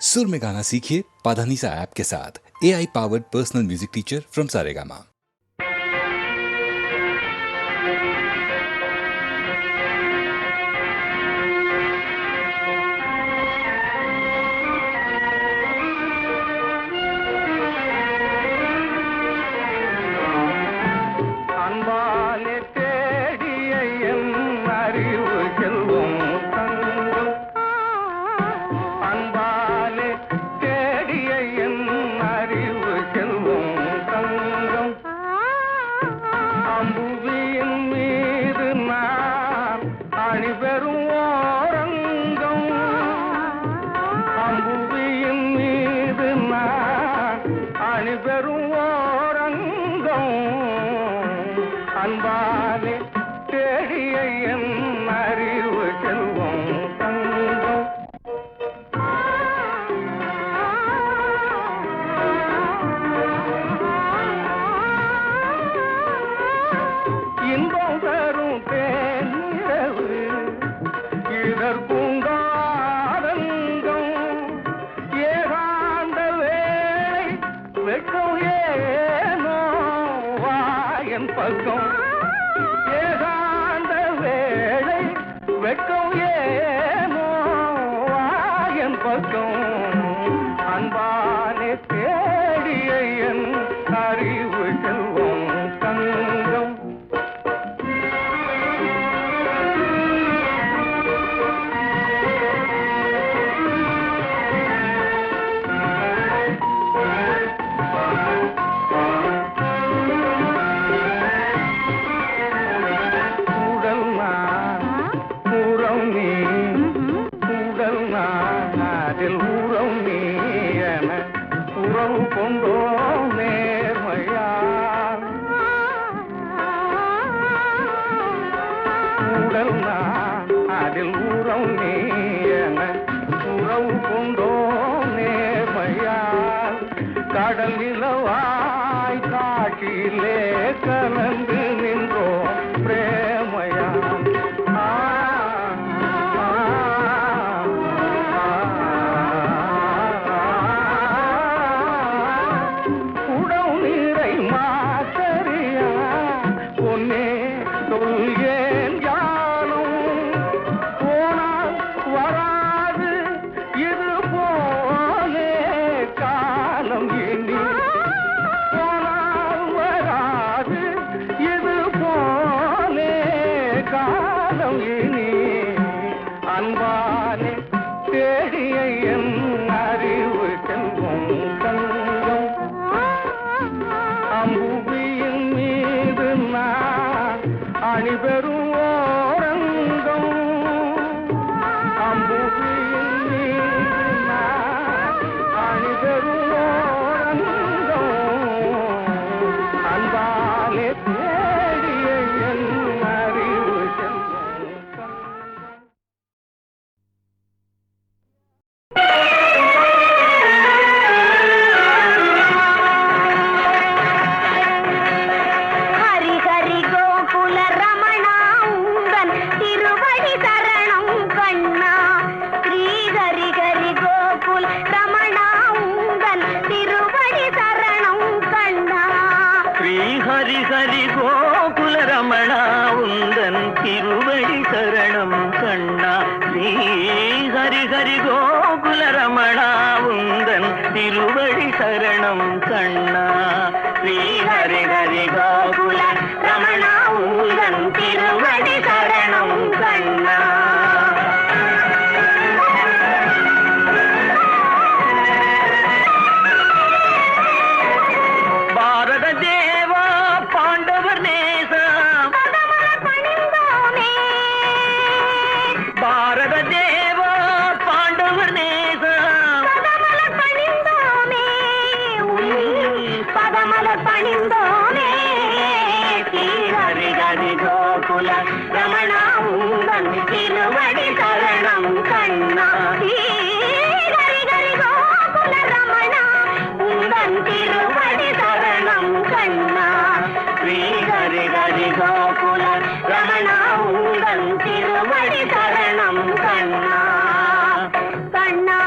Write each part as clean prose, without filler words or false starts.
सुर में गाना सीखिए पाधानीसा ऐप के साथ। AI powered personal music teacher from Saregama. திருவடி சரணம் கண்ணா கண்ணா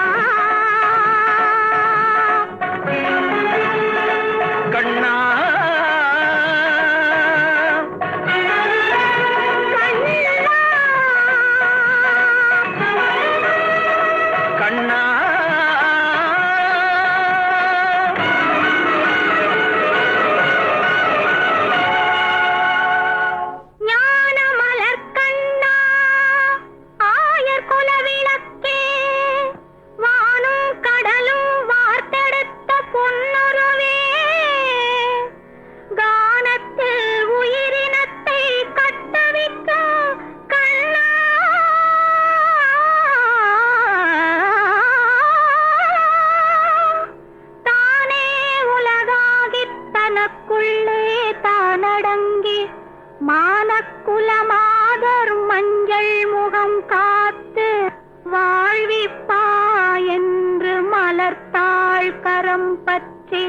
வளர்த்தாள் கரம் பற்றி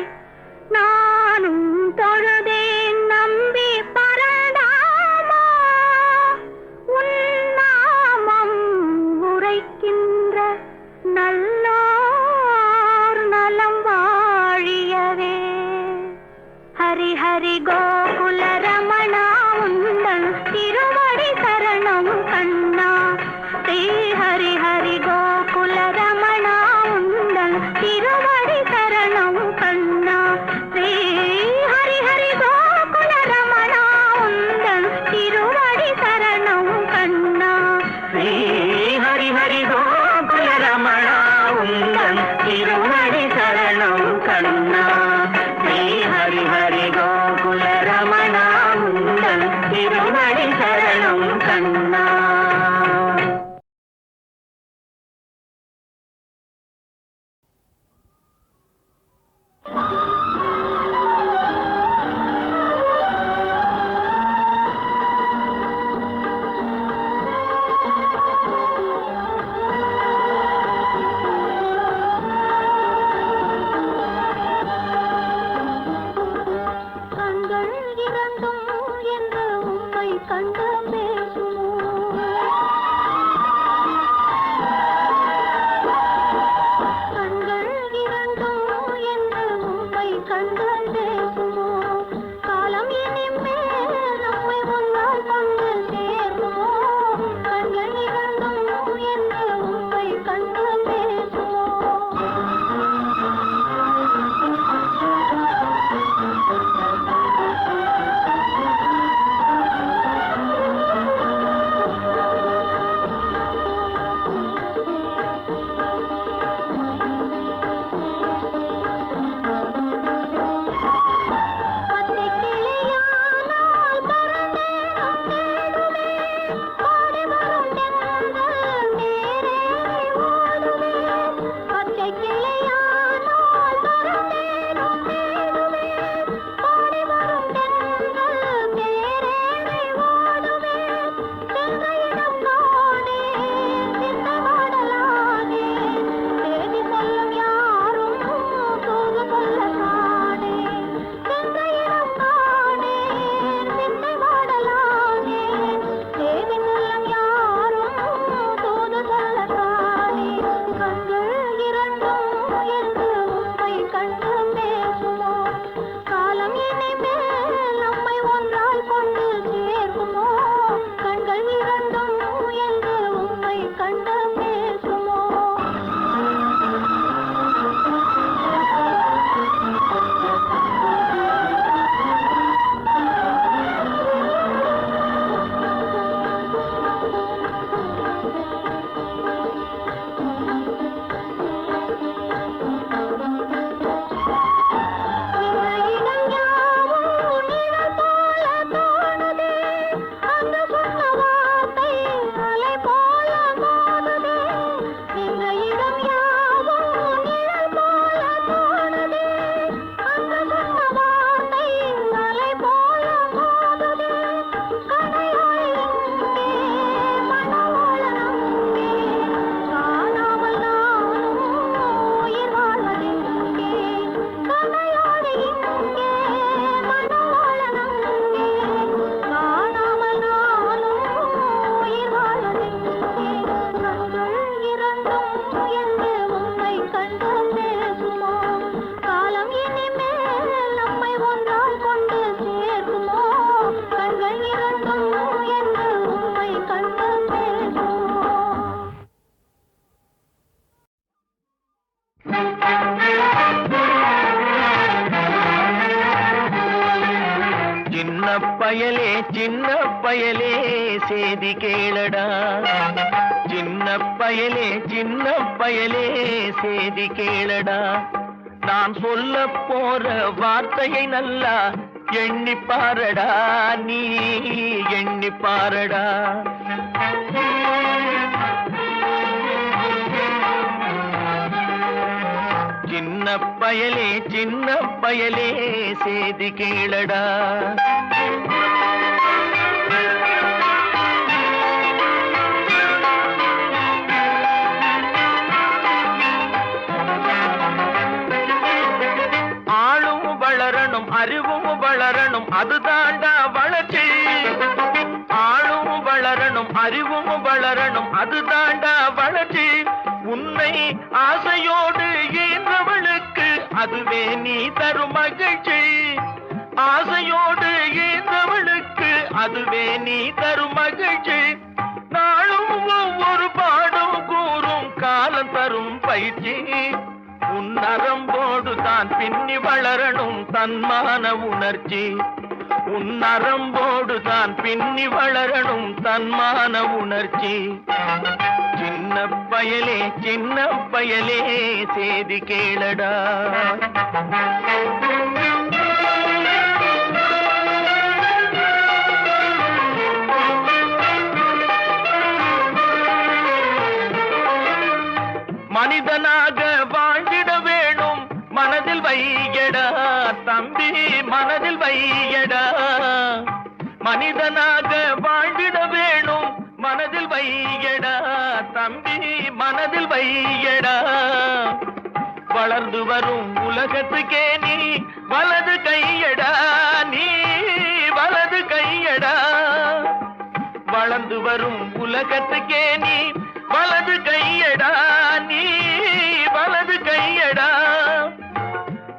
நானும் தொழுதேன் நம்பி பரந்தாமா உன்னாமம் உரைக்கின்ற நல்லோர் நலம் வாழியவே. ஹரி ஹரி கோகுல ரமணா உந்தன் திருவடி சரணம் கண்ணா. ஸ்ரீ ஹரி ஹரி கோகுல ரமணா உந்தன் திருவடி சரணம் கண்ணா. ஸ்ரீ ஹரி ஹரி கோகுல ரமணா உந்தன் திருவடி சரணம் கண்ணா. ஸ்ரீ ஹரி ஹரி கோகுல ரமணா உந்தன் திருவடி சரணம் கண்ணா. ஸ்ரீ ஹரி ஹரி கோகுல ரமணா உந்தன் திருவடி சரணம் கண்ணா. பயலே சின்ன பயலே சேதி கேளடா. சின்ன பயலே சின்ன பயலே சேதி கேளடா. நான் சொல்ல போற வார்த்தையை நல்லா எண்ணி பாரடா, நீ எண்ணி பாரடா. சின்ன பயலே சின்ன பயலே சேதி கேளடா. அறிவும் வளரணும், அது தாண்டா வளர்ச்சி. ஆளும் வளரணும், அறிவும் வளரணும், அது தாண்டா வளர்ச்சி. உன்னை ஆசையோடு ஈன்றவளுக்கு அதுவே நீ தரும் மகிழ்ச்சி. ஆசையோடு ஈன்றவளுக்கு அதுவே நீ தரும் மகிழ்ச்சி. நாளும் ஒவ்வொரு பாடும் கூறும் காலம் தரும் பயிற்சி. உன் நரம்போடு தான் பின்னி வளரணும் தன்மான உணர்ச்சி. உன் நரம்போடு தான் பின்னி வளரணும் தன்மான உணர்ச்சி. சின்ன பயலே சின்ன பயலே சேதி கேளடா. மனிதனாக வாழ்ந்திட வேணும் மனதில் வையடா தம்பி, மனதில் வையடா. மனிதனாக வாழ்ந்திட வேணும் மனதில் வையடா தம்பி, மனதில் வையடா. வளர்ந்து வரும் உலகத்துக்கே நீ வலது கையடா, நீ வலது கையடா. வளர்ந்து வரும் உலகத்துக்கே நீ வலது கையடா, நீ வலது கையடா.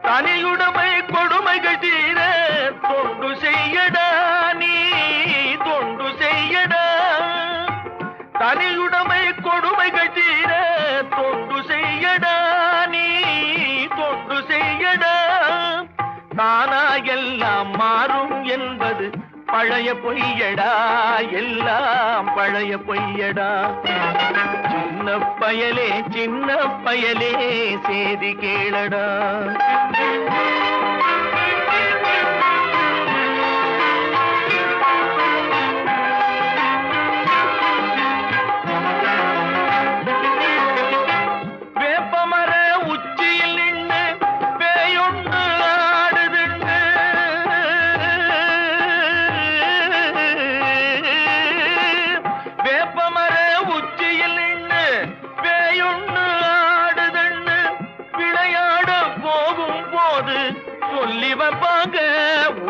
தனியுடைமை கொடுமைகள் தீர தொண்டு செய்யடா, நீ தொண்டு செய்யடா. தனியுடைமை கொடுமைகள் தீர தொண்டு செய்யடா, நீ தொண்டு செய்யடா. தானா எல்லாம் மாறும் என்பது பழைய பொய்யடா, எல்லாம் பழைய பொய்யடா. சின்ன பயலே சின்ன பயலே சேதி கேளடா. வேப்பமர உச்சியில் நின்று பேயொன்று ஆடுதுண்டு. வேப்பமர உச்சியில் நின்று பேயொன்று ஆடுதுண்டு. விளையாட போகும் போது சொல்லி வைப்பாங்க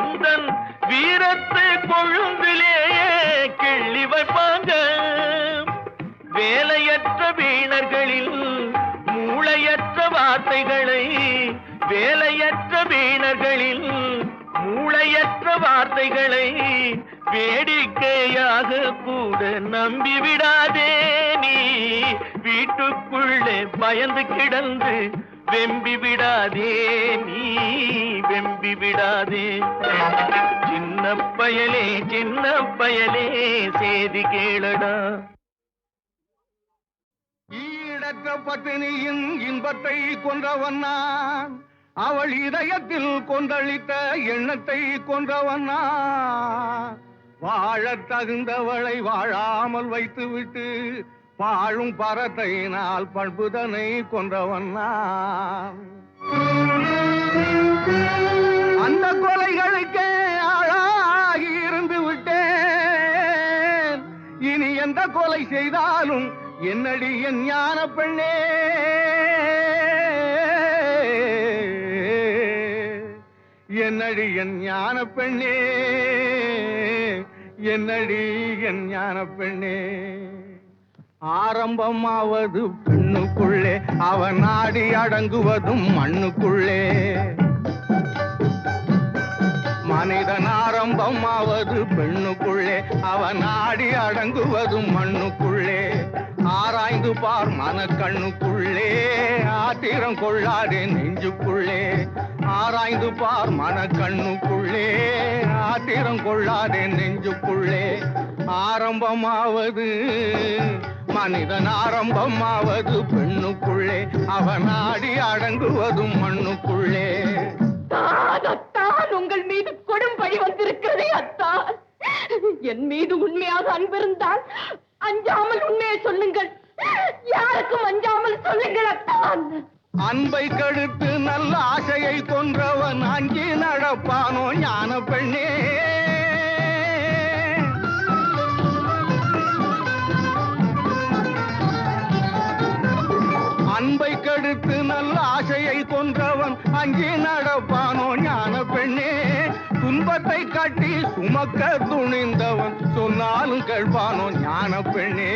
உந்தன் வீரத்தை கொழுந்திலேயே கிள்ளி வைப்பாங்க. வேலையற்ற வீணர்களில் மூளையற்ற வார்த்தைகளை, வேலையற்ற வீணர்களில் மூளையற்ற வார்த்தைகளை வேடிக்கையாக கூட நம்பிவிடாதே. நீ வீட்டுக்குள்ளே பயந்து கிடந்து வெம்பி விடாதே, நீ வெம்பி விடாதே. சின்ன பயலே சின்ன பயலே சேதி கேளடா. ஈடற்ற பட்டினியின் இன்பத்தை கொன்றவன் நான், அவள் இதயத்தில் கொந்தளித்த எண்ணத்தை கொன்றவன் நான். வாழத் தகுந்தவளை வாழாமல் வைத்துவிட்டு வாழும் பரத்தை நாள் பண்புதனை கொன்றவன் நான். அந்த கொலைகளுக்கே ஆளாகி இருந்து விட்டேன். இனி எந்த கொலை செய்தாலும் என்னடி என் ஞான பெண்ணே, என்னடி என் ஞான பெண்ணே, என்னடி என் ஞான பெண்ணே. ஆரம்பமாவது பெண்ணுக்குள்ளே, அவன் நாடி அடங்குவதும் மண்ணுக்குள்ளே. மனிதன் ஆரம்பமாவது பெண்ணுக்குள்ளே, அவன் நாடி அடங்குவதும் மண்ணுக்குள்ளே. ஆராய்ந்து பார் மனக்கண்ணுக்குள்ளே, ஆத்திரம் கொள்ளாதே நெஞ்சுக்குள்ளே. ஆராய்ந்து பார் மனக்கண்ணுக்குள்ளே, ஆத்திரம் கொள்ளாதே நெஞ்சுக்குள்ளே. ஆரம்பமாவது மனிதன் ஆரம்பமாவது பெண்ணுக்குள்ளே, அவன் நாடி அடங்குவதும் மண்ணுக்குள்ளே. அத்தான், உங்கள் மீது கொடும் பழி வந்திருக்கிறதே அத்தான். என் மீது உண்மையாக அன்பிருந்தால் அஞ்சாமல் உண்மையை சொல்லுங்கள். யாருக்கும் அஞ்சாமல் சொல்லுங்கள் அத்தான். அன்பை கடுத்து நல்ல ஆசையை கொன்றவன் அஞ்சி நடப்பானோ ஞான பெண்ணே. அன்பை கடுத்து நல்ல ஆசையை கொன்றவன் அஞ்சி நடப்பானோ ஞான பெண்ணே. துன்பத்தை கட்டி சுமக்க துணிந்தவன் சொன்னாலும் கேட்பானோ ஞான பெண்ணே,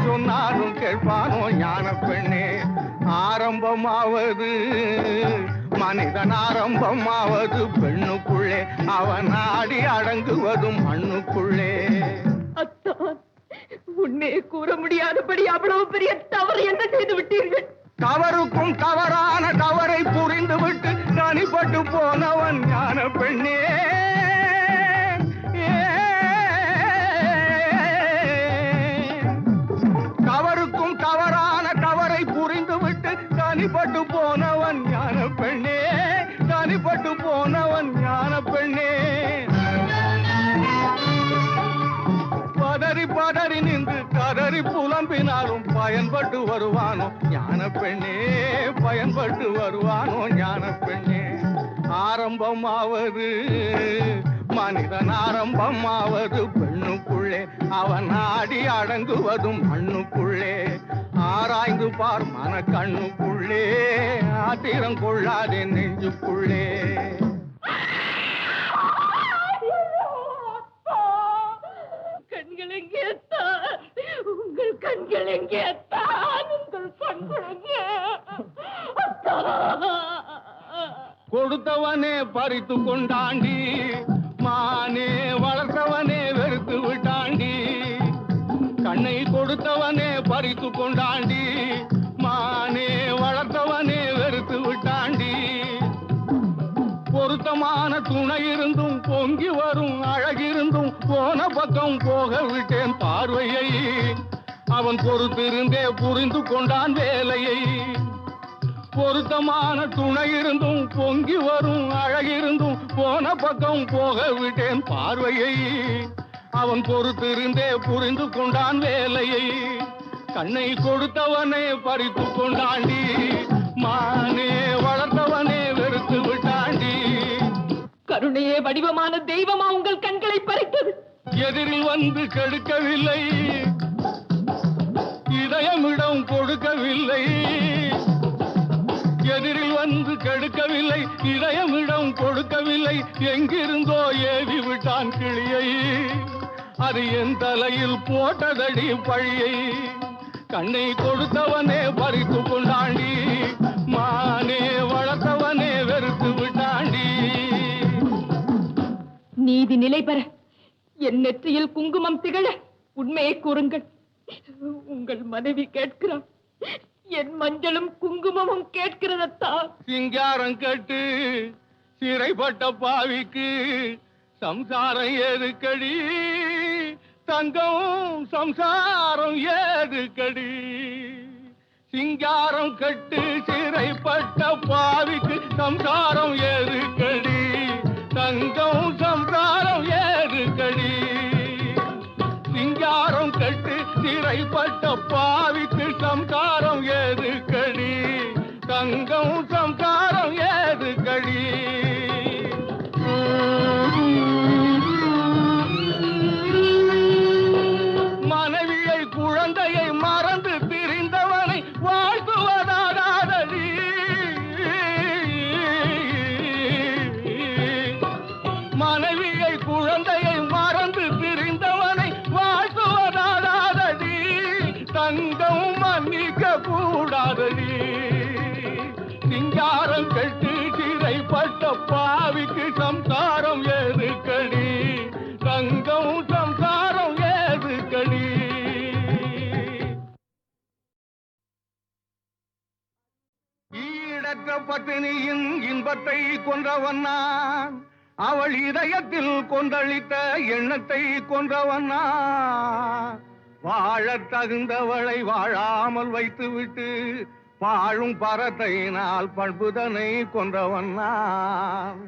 சொன்னாலும் கேட்பானோ ஞான பெண்ணே. ஆரம்பமாவது மனிதன், ஆரம்பமாவது பெண்ணுக்குள்ளே, அவன் ஆடி அடங்குவதும் மண்ணுக்குள்ளே. அத்தான், உண்மையை கூற முடியாதபடி அவ்வளவு பெரிய தவறு என்ன செய்து விட்டீர்கள்? தவறுக்கும் தவறான தவறை புரிந்துவிட்டு தனிப்பட்டு போனவன் ஞான பெண்ணே. தவறுக்கும் தவறான தவறை புரிந்துவிட்டு தனிப்பட்டு போனவன் ஞான பெண்ணே, தனிப்பட்டு போனவன் ஞான பெண்ணே. பதறி பதறி நின்று கதறி புலம்பினாலும் பயன்பட்டு வருவானோ ஞான பெண்ணே, பயன்பட்டு வருவானோ ஞான பெண்ணே. ஆரம்பமாவது மனிதன், ஆரம்பமாவது பெண்ணுக்குள்ளே, அவன் ஆடி அடங்குவதும் மண்ணுக்குள்ளே. ஆராய்ந்து பார் மன கண்ணுக்குள்ளே, ஆத்திரம் கொள்ளாதே நெஞ்சுக்குள்ளே. கண்கள் எங்கே தான்? உங்கள் கண்கள் எங்கே தான்? உங்கள் கண்கள் எங்கே? கொடுத்தவனே பறித்து கொண்டாண்டி, மானே வளர்த்தவனே வெறுத்து விட்டாண்டி. கண்ணை கொடுத்தவனே பறித்து கொண்டாண்டி, மானே வளர்த்தவனே வெறுத்து விட்டாண்டி. பொருத்தமான துணை இருந்தும் பொங்கி வரும் அழகிருந்தும் போன பக்கம் போக விட்டேன் பார்வையை. அவன் பொறுத்திருந்தே புரிந்து கொண்டான் வேலையை. பொருத்தமான துணை இருந்தும் பொங்கி வரும் அழகிருந்தும் போன பக்கம் போக விட்டேன் பார்வையை. அவன் பொறுத்திருந்தே புரிந்து கொண்டான் வேலையை. கண்ணை கொடுத்தவனே பறித்து கொண்டாண்டி, மானே வளர்த்தவனே வெறுத்து விட்டாண்டி. கருணையே வடிவமான தெய்வமா உங்கள் கண்களை பறித்தது? எதிரில் வந்து கெடுக்கவில்லை, இதயமிடம் கொடுக்கவில்லை. எதிரில் வந்து கெடுக்கவில்லை, இதயமிடம் கொடுக்கவில்லை. எங்கிருந்தோ ஏவி விட்டான் கிளியை, அது என் தலையில் போட்டதடி பழியை. கண்ணை கொடுத்தவனே பறித்து கொண்டாண்டி, மானே வளர்த்தவனே வெறுத்து விட்டாண்டி. நீதி நிலை பெற என் நெற்றியில் குங்குமம் திகழ உண்மையை கூறுங்கள். உங்கள் மனைவி கேட்கிறார், என் மஞ்சளும் குங்குமமும் கேட்கிறதா? சிங்காரம் கட்டு சிறைப்பட்ட பாவிக்கு சம்சாரம் ஏதுக்கடி, தங்கம் சம்சாரம் ஏதுக்கடி. சிங்காரம் கட்டு சிறைப்பட்ட பாவிக்கு சம்சாரம் ஏதுக்கடி, தங்கம் சம்சாரம் ஏதுக்கடி. சிங்காரம் கட்டு சிறைப்பட்ட பாவிக்கு சம்சாரம் ஏதுக்கடி, தங்கம் சம்சாரம் ஏதுக்கடி. மனைவியை குழந்தையை மறந்து திரிந்தவனை வாழ்த்துவதாதடி. மனைவியை குழந்தையை மறந்து திரிந்தவனை வாழ்த்துவதாதடி. தங்கம் மன்னிக்க கூடாதடி. சிங்காரம் கட்டு சிறைப்பட்ட பாவிக்கு சம்சாரம் ஏதுக்கடி, தங்கம் சம்சாரம் ஏதுக்கடி. ஈடற்ற பட்டினியின் இன்பத்தை கொன்றவன் நான், அவள் இதயத்தில் கொந்தளித்த எண்ணத்தை கொன்றவன் நான். வாழத் தகுந்தவளை வாழாமல் வைத்துவிட்டு வாழும் பரத்தையினால் பண்புதனை கொன்றவன் நான்.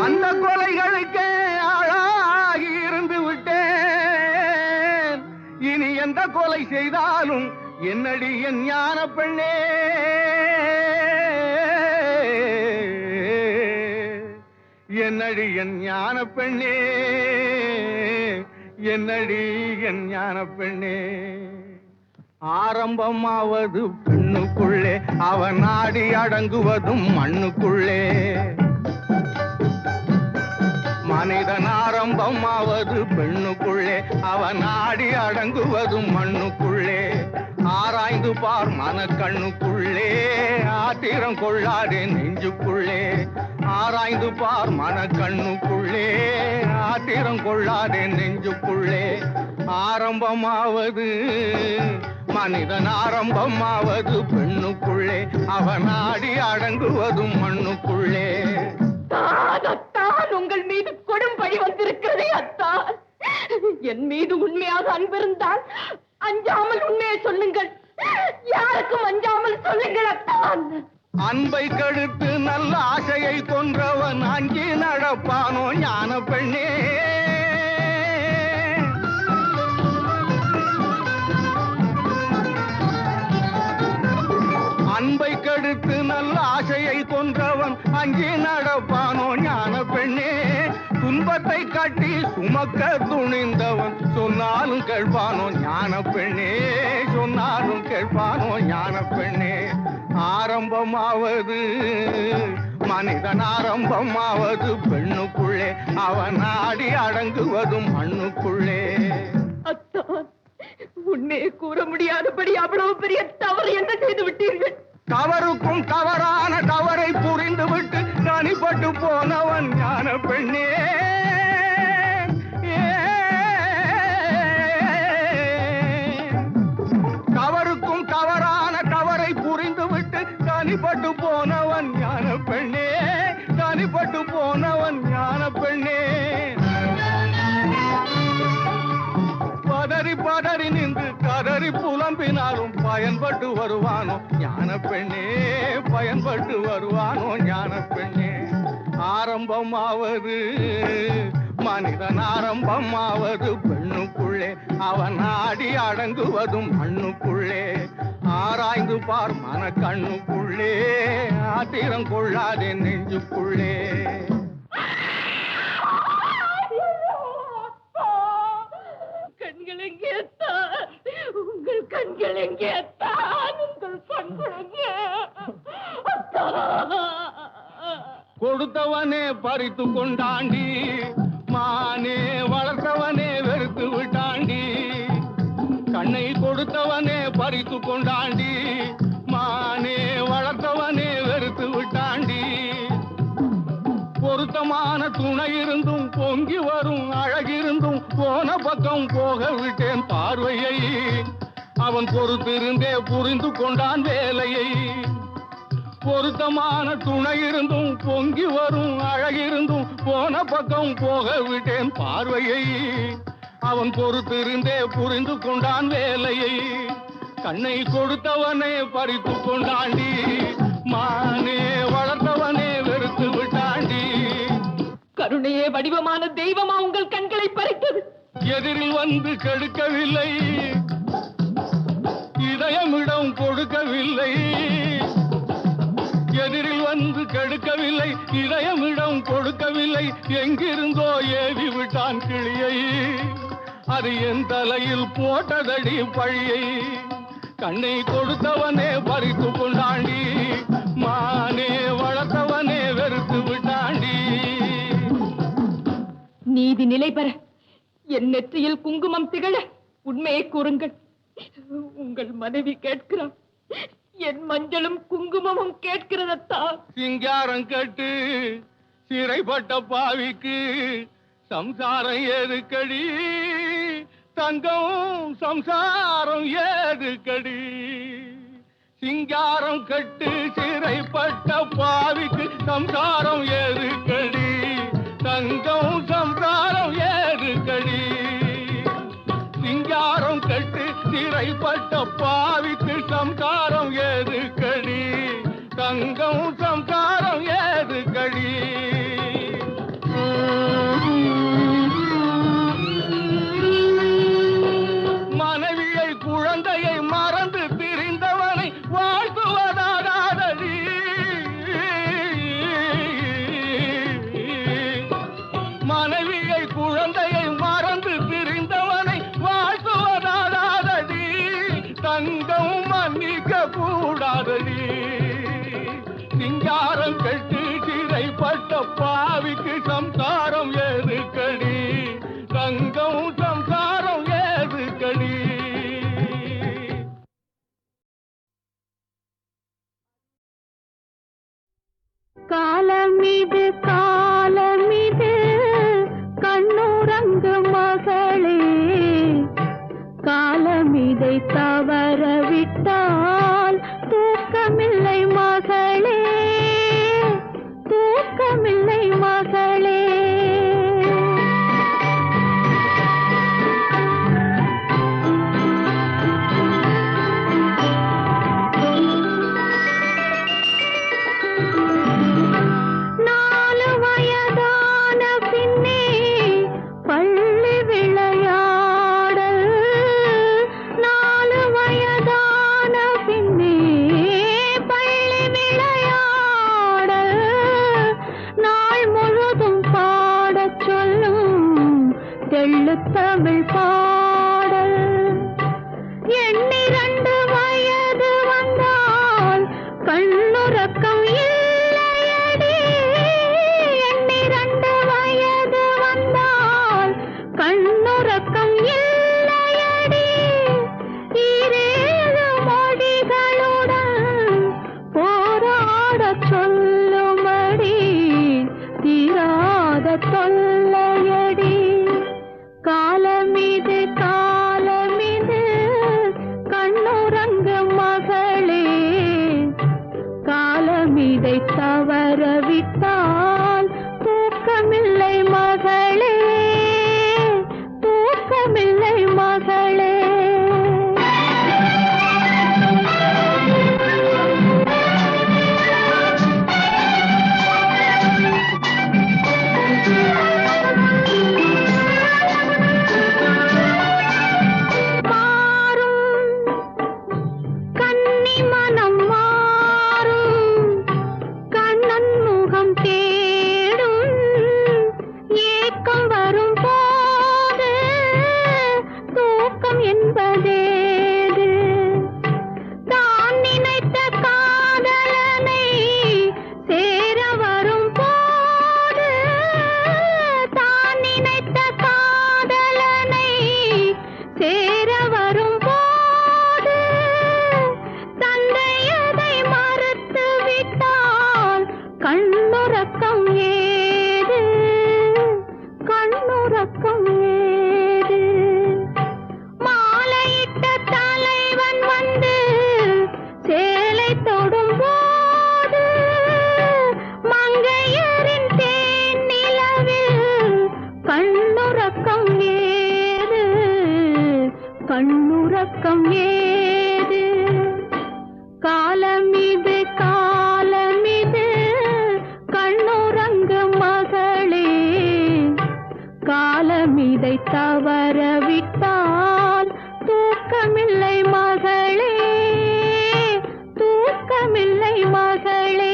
அந்த கொலைகளுக்கே ஆளாகி இருந்து விட்டேன். இனி எந்த கொலை செய்தாலும் என்னடி என் ஞான பெண்ணே, என்னடி என் ஞான பெண்ணே, என்னடி என் ஞான பெண்ணே. ஆரம்பமாவது பெண்ணுக்குள்ளே, அவன் ஆடி அடங்குவதும் மண்ணுக்குள்ளே. மனிதன் ஆரம்பமாவது பெண்ணுக்குள்ளே, அவன் ஆடி அடங்குவதும் மண்ணுக்குள்ளே. ஆராய்ந்து பார் மனக்கண்ணுக்குள்ளே, ஆத்திரம் கொள்ளாதே நெஞ்சுக்குள்ளே. ஆராய்ந்து பார் மனக்கண்ணுக்குள்ளே, ஆத்திரம் கொள்ளாதே நெஞ்சுக்குள்ளே. ஆரம்பமாவது மனிதன் ஆரம்பமாவது பெண்ணுக்குள்ளே, அவன் ஆடி அடங்குவதும் மண்ணுக்குள்ளே. அத்தான், உங்கள் மீது கொடும் பழி வந்திருக்கிறதே அத்தான். என் மீது உண்மையாக அன்பிருந்தால் அஞ்சாமல் உண்மையை சொல்லுங்கள். யாருக்கும் அஞ்சாமல் சொல்லுங்கள் அத்தான். அன்பை கடுத்து நல்ல ஆசையை கொன்றவன் அஞ்சி நடப்பானோ ஞான பெண்ணே. அன்பை கடுத்து நல்ல ஆசையை கொன்றவன் அஞ்சி நடப்பானோ ஞான பெண்ணே. துன்பத்தை கட்டி சுமக்க துணிந்தவன் சொன்னாலும் கேட்பானோ ஞான பெண்ணே. சொன்னாலும் கேட்பானோ ஞான பெண்ணே. ஆரம்பமாவது மனிதன் ஆரம்பமாவது பெண்ணுக்குள்ளே, அவன் ஆடி அடங்குவதும் மண்ணுக்குள்ளே. அத்தான், உண்மையை கூற முடியாதபடி அவ்வளவு பெரிய தவறு என்ன செய்து விட்டீர்கள்? தவறுக்கும் தவறான தவறை புரிந்துவிட்டு தனிப்பட்டு போனவன் ஞான பெண்ணே. தவறுக்கும் தவறான தவறை புரிந்துவிட்டு தனிப்பட்டு போனவன் ஞான பெண்ணே. தனிப்பட்டு போனவன் ஞான பெண்ணே. பதறி பதறி நின்று கதறி புலம்பினாலும் பயன்பட்டு வருவானோ ஞான பெண்ணே. பயன்பட்டு வருவானோ ஞான பெண்ணே. ஆரம்பமாவது மனிதன் ஆரம்பமாவது பெண்ணுக்குள்ளே, அவன் ஆடி அடங்குவதும் மண்ணுக்குள்ளே. ஆராய்ந்து பார் மனக்கண்ணுக்குள்ளே, ஆத்திரம் கொள்ளாதே நெஞ்சுக்குள்ளே. கண்கள் எங்கே தான்? உங்கள் கண்கள் எங்கே தான்? உங்கள் கண்கள் எங்கே? கொடுத்தவனே பறித்து கொண்டாண்டி, மானே வளர்த்தவனே வெறுத்து விட்டாண்டி. கண்ணை கொடுத்தவனே பறித்து கொண்டாண்டி, மானே வளர்த்தவனே வெறுத்து விட்டாண்டி. பொருத்தமான துணை இருந்தும் பொங்கி வரும் அழகிருந்தும் போன பக்கம் போக விட்டேன் பார்வையை. அவன் பொறுத்திருந்தே புரிந்து கொண்டான் வேலையை. பொருத்தமான துணை இருந்தும் பொங்கி வரும் அழகிருந்தும் போன பக்கம் போக விட்டேன் பார்வையை. அவன் பொறுத்திருந்தே புரிந்து கொண்டான் வேலையை. கண்ணை கொடுத்தவனே பறித்து கொண்டாண்டி, மானே வளர்த்தவனே வெறுத்து விட்டாண்டி. கருணையே வடிவமான தெய்வமா உங்கள் கண்களை பறித்தது? எதிரில் வந்து கெடுக்கவில்லை, இதயமிடம் கொடுக்கவில்லை. எதிரில் வந்து கெடுக்கவில்லை, இதயமிடம் கொடுக்கவில்லை. எங்கிருந்தோ ஏவி விட்டான் கிளியை, அது என் தலையில் போட்டதடி பழியை. கண்ணை கொடுத்தவனே பறித்து கொண்டாண்டி, மானே வளர்த்தவனே வெறுத்து விட்டாண்டி. நீதி நிலை பெற என் நெற்றியில் குங்குமம் திகழ உண்மையை கூறுங்கள். உங்கள் மனைவி கேட்கிறார், என் மஞ்சளும் குங்குமமும் கேட்கிறதா? சிங்காரம் கட்டு சிறைப்பட்ட பாவிக்கு சம்சாரம் ஏதுக்கடி, தங்கம் சம்சாரம் ஏதுக்கடி. சிங்காரம் கட்டு சிறைப்பட்ட பாவிக்கு சம்சாரம் ஏதுக்கடி, தங்கம் சம்சாரம் ஏதுக்கடி. சிங்காரம் கட்டு சிறைப்பட்ட பாவிக்கு சம்சாரம் ஏதுக்கடி, தங்கம் சம்சாரம் ஏதுக்கடி. மனைவியை குழந்தையை மறந்து திரிந்தவனை வாழ்த்துவதாதடி. மனைவியை குழந்தையை மறந்து திரிந்தவனை வாழ்த்துவதாதடி. தங்கம் மன்னிக்க கூடாதடி. சிங்காரம் கட்டு சிறைப்பட்ட பாவிக்கு சம்சாரம் ஏது தொடும்போது மங்கையரின் தேன் நிலவில் கண்ணுறக்கம் ஏது, கண்ணுறக்கம் ஏது. காலமிது காலமிது கண்ணுறங்கு மகளே, காலமிதை தவறவிட்டால் தூக்கமில்லை மகளே, தூக்கமில்லை மகளே.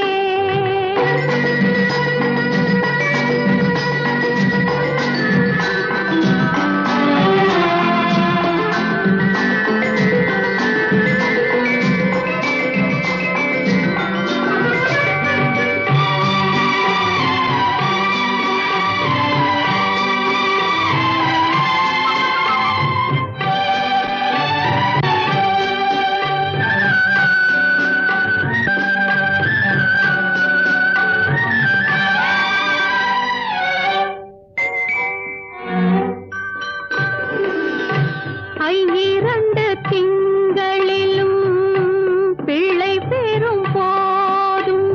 ஐயிரண்டு திங்களிலும் பிள்ளை பெறும் போதும்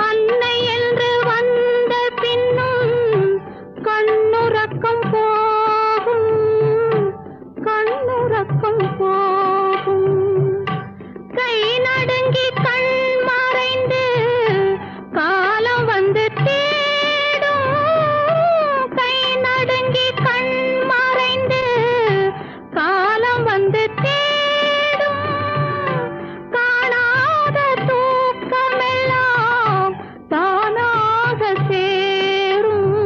அன்னை என்று வந்த பின்னும் கண்ணுறக்கம் போகும், கண்ணுறக்கம் போகும். கை நடுங்கி கண் மறைந்து காலம் வந்து தேடும், கை நடுங்கி கண் மறைந்து காலம் வந்து தேடும். காணாத தூக்கமெல்லாம் தானாக சேரும்,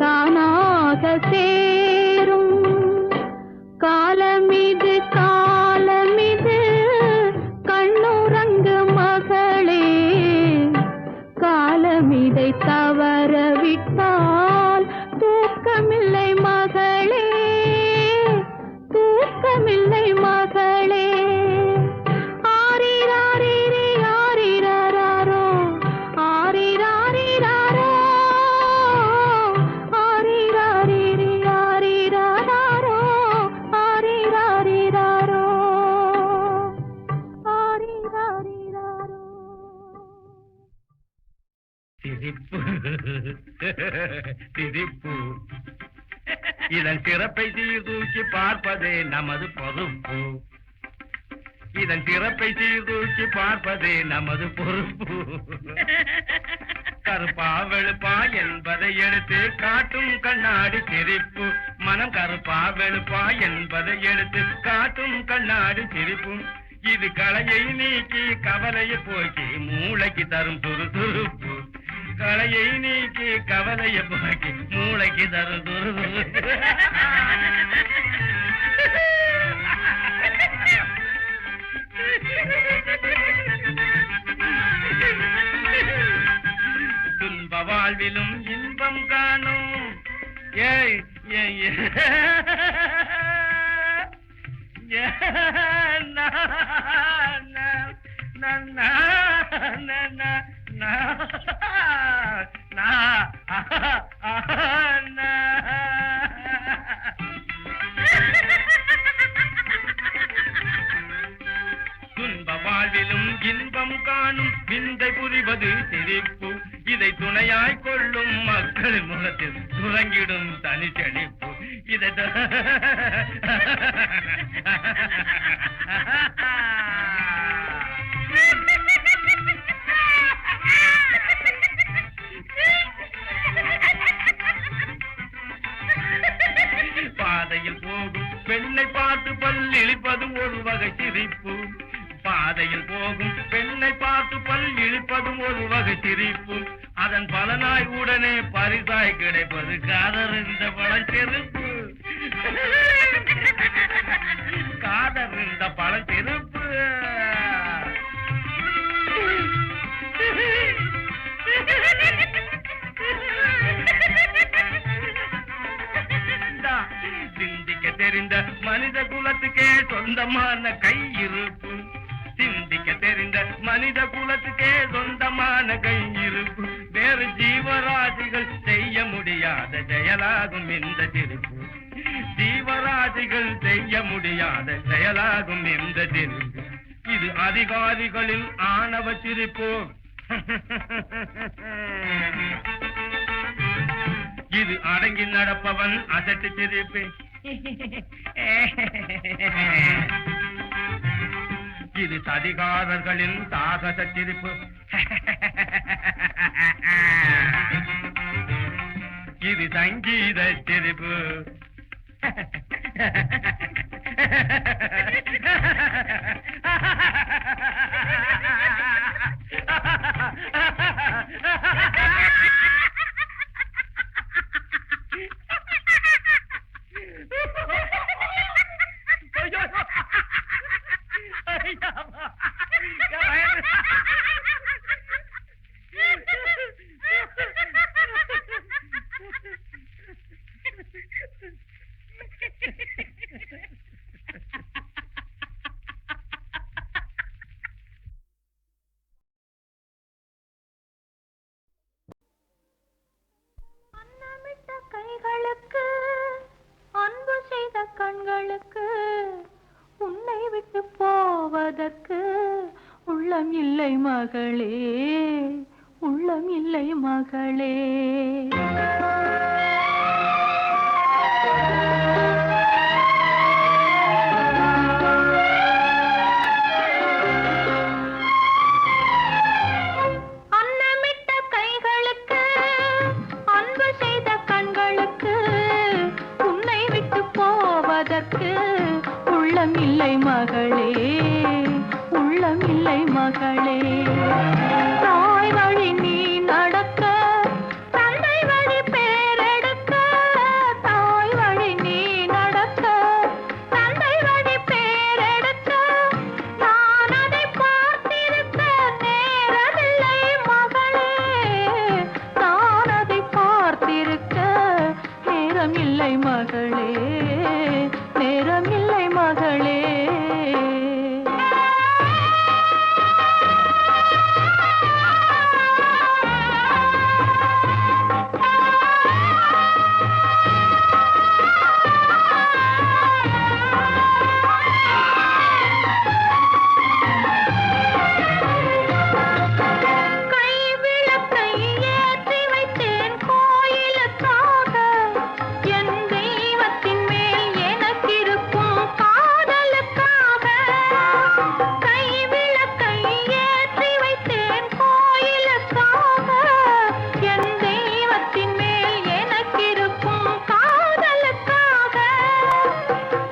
தானாக சேரும். காலமிது காலமிது கண்ணுறங்கு மகளே, காலமிதை தவறவிட்டால் தூக்கமில்லை மகளே, தூக்கமில்லை மகளே. ஆரிராரிரி ஆரிராரோ, ஆரிராரிராரோ, ஆரிராரிரி ஆரிராரோ, ஆரிராரிராரோ, ஆரிராரிராரோ. சிரிப்பு சிரிப்பு, இதன் சிறப்பை சீர்தூக்கி பார்ப்பதே நமது பொறுப்பு, இதன் சிறப்பை சீர்தூக்கி பார்ப்பதே நமது பொறுப்பு. கருப்பா வெளுப்பா என்பதை எடுத்து காட்டும் கண்ணாடி சிரிப்பு, மனம் கருப்பா வெளுப்பா என்பதை எடுத்து காட்டும் கண்ணாடி சிரிப்பு. இது களையை நீக்கி கவலையை போக்கி மூளைக்கு தரும் துருதுருப்பு, களையை நீக்கி கவலையை போக்கி மூளைக்கு தரும் துருதுருப்பு. துன்ப வாழ்விலும் இன்பம் காணும். ஏய் ஏய் துன்ப வாழ்விலும் இன்பம் காணும் விந்தை புரிவது சிரிப்பு, இதை துணையாய் கொள்ளும் மக்கள் முகத்தில் துறங்கிடும் தனி செழிப்பு. இதை பாதையில் போகும் பெண்ணை பார்த்து பல்லிழிப்பதும் ஒரு வகை சிரிப்பு, பாதையில் போகும் பெண்ணை பார்த்து பல் இழிப்பதும் ஒரு வகை சிரிப்பு. அதன் பலனாய் உடனே பரிசாய் கிடைப்பது காதறிந்த பழச்செருப்பு, காதறிந்த பழச்செருப்பு. சிந்திக்க தெரிந்த மனித குலத்துக்கே சொந்தமான கையிருப்பு, சிந்திக்க தெரிந்த மனித குலத்துக்கே சொந்தமான கையிருப்பு. வேறு ஜீவராசிகள் செய்ய முடியாத செயலாகும் இந்த சிரிப்பு, ஜீவராசிகள் செய்ய முடியாத செயலாகும் இந்த சிரிப்பு. இது அதிகாரிகளின் ஆணவ சிரிப்பு. இது அடங்கி நடப்பவன் அசட்டு சிரிப்பு. இது சதிகாரர்களின் சாகச சிரிப்பு. இது சங்கீத சிரிப்பு. அன்னமிட்ட கைகளுக்கு அன்பு செய்த கண்களுக்கு உன்னை விட்டு போவதற்கு உள்ளம் இல்லை மகளே, உள்ளம் இல்லை மகளே. அன்னமிட்ட கைகளுக்கு அன்பு செய்த கண்களுக்கு உன்னை விட்டு போவதற்கு உள்ளம் இல்லை மகளே, உள்ளம் இல்லை மகளே. தாய் வழி நீ நடக்க, தந்தை வழி பேரெடுக்க. தாய் வழி நீ நடக்க, தந்தை வழி பேரெடுக்க. நான் அதை பார்த்திருக்க நேரமில்லை மகளே, நான் அதை பார்த்திருக்க நேரமில்லை மகளே, நேரமில்லை மகளே. கைவிளக்கை ஏற்றி வைத்தேன் கோயிலுக்காக, என் தெய்வத்தின் மேல் எனக்கிருக்கும் காதலுக்காக. கைவிளக்கை ஏற்றி வைத்தேன் கோயிலுக்காக, என் தெய்வத்தின் மேல் எனக்கிருக்கும் காதலுக்காக.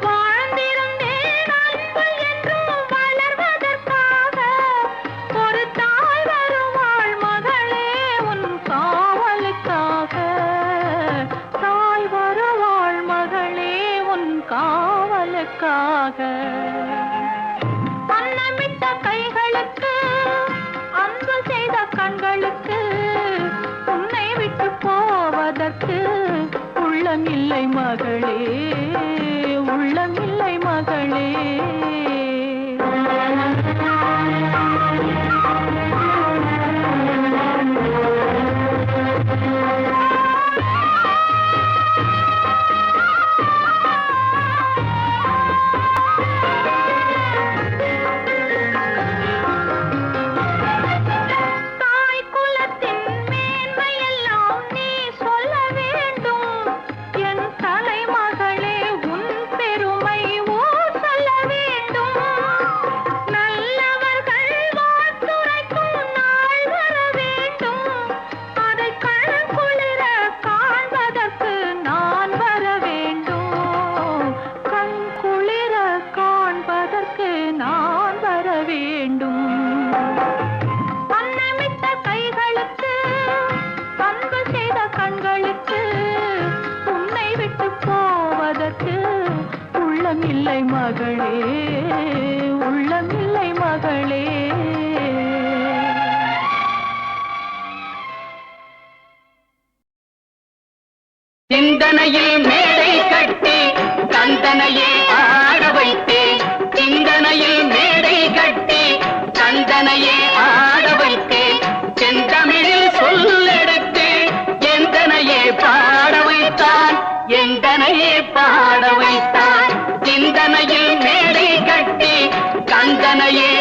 வாழ்ந்திருந்தேன் அன்பு என்றும் வளர்வதற்காக. ஒரு தாய் வருவாள் மகளே உன் காவலுக்காக. தாய் வருவாள் மகளே உன் காவலுக்காக. அன்னமிட்ட கைகளுக்கு அன்பு செய்த கண்களுக்கு உன்னை விட்டு போவதற்கு உள்ளம் இல்லை மகளே, உள்ளம் இல்லை மகளே. தாய் குலத்தின் மேன்மையெல்லாம் நீ சொல்ல வேண்டும். என் தலைமகளே உன் பெருமை ஊர் சொல்ல வேண்டும். நல்லவர்கள் வாழ்த்துரைக்கும் நாள் வர வேண்டும். அதை கண் குளிர காண்பதற்கு நான் வர வேண்டும். கண் குளிர காண்பதற்கு நான் வர வேண்டும். அன்னமிட்ட கைகளுக்கு அன்பு செய்த கண்களுக்கு உன்னை விட்டு போவதற்கு உள்ளம் இல்லை மகளே, உள்ளம் இல்லை மகளே. சிந்தனையில் மேடை கட்டி கந்தனையே ஆட வைத்தேன். சிந்தனையில் மேடை கட்டி கந்தனையே ஆட வைத்தேன். செந்தமிழில் சொல்லெடுத்தேன் எந்தனையே பாட வைத்தான், எந்தனையே பாட வைத்தான். சிந்தனையில் மேடை கட்டி கந்தனையே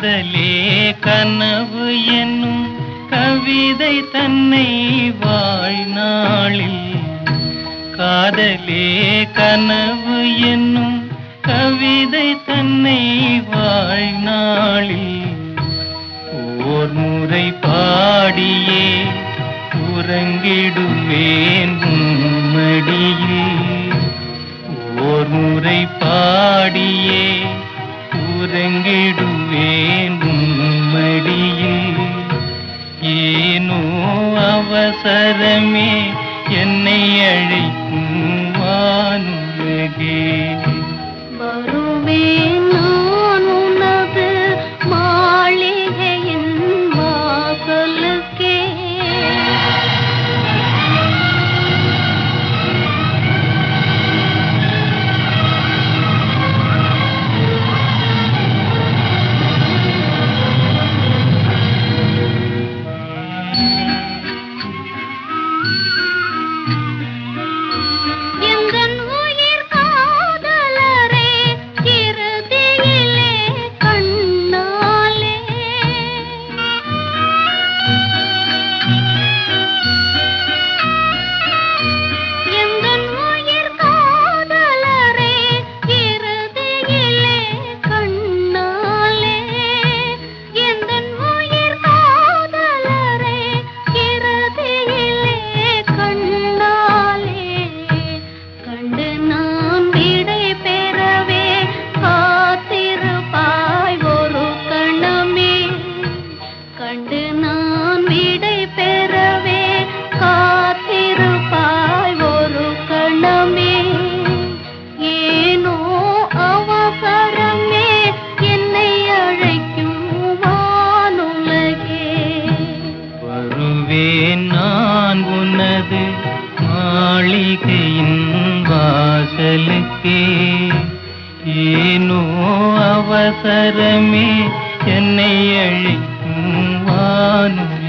காதலே கனவு என்னும் கவிதை தன்னை வாழ்நாளில் காதலே கனவு என்னும் கவிதை தன்னை வாழ்நாளில் ஓர் முறை பாடியே உறங்கிடுவேன் உம்மடியில் ஓர் முறை பாடியே உறங்கிடுவேன் உம்மடியில் ஏனோ அவசரமே என்னை அழைக்கும் வானுலகே வருவேன் நான் உனது மாளிகையின் வாசலுக்கே எந்தன் உயிர் காதலரே இறுதியிலே கண்ணாலே எந்தன் உயிர் காதலரே இறுதியிலே கண்ணாலே எந்தன் உயிர் காதலரே இறுதியிலே கண்ணாலே கண்டு நான் விடை பெறவே காத்திருப்பாய் ஒரு கணமே கண்டு நான் விடை பெறவே காத்திருப்பாய் ஒரு கணமே ஏனோ அவசரமே என்னை அழைக்கும் வானுலகே வருவேன் நான் உனது மாளிகையின் வாசலுக்கே ஏனோ அவசரமே என்னை அழைக்கும் வானுலகே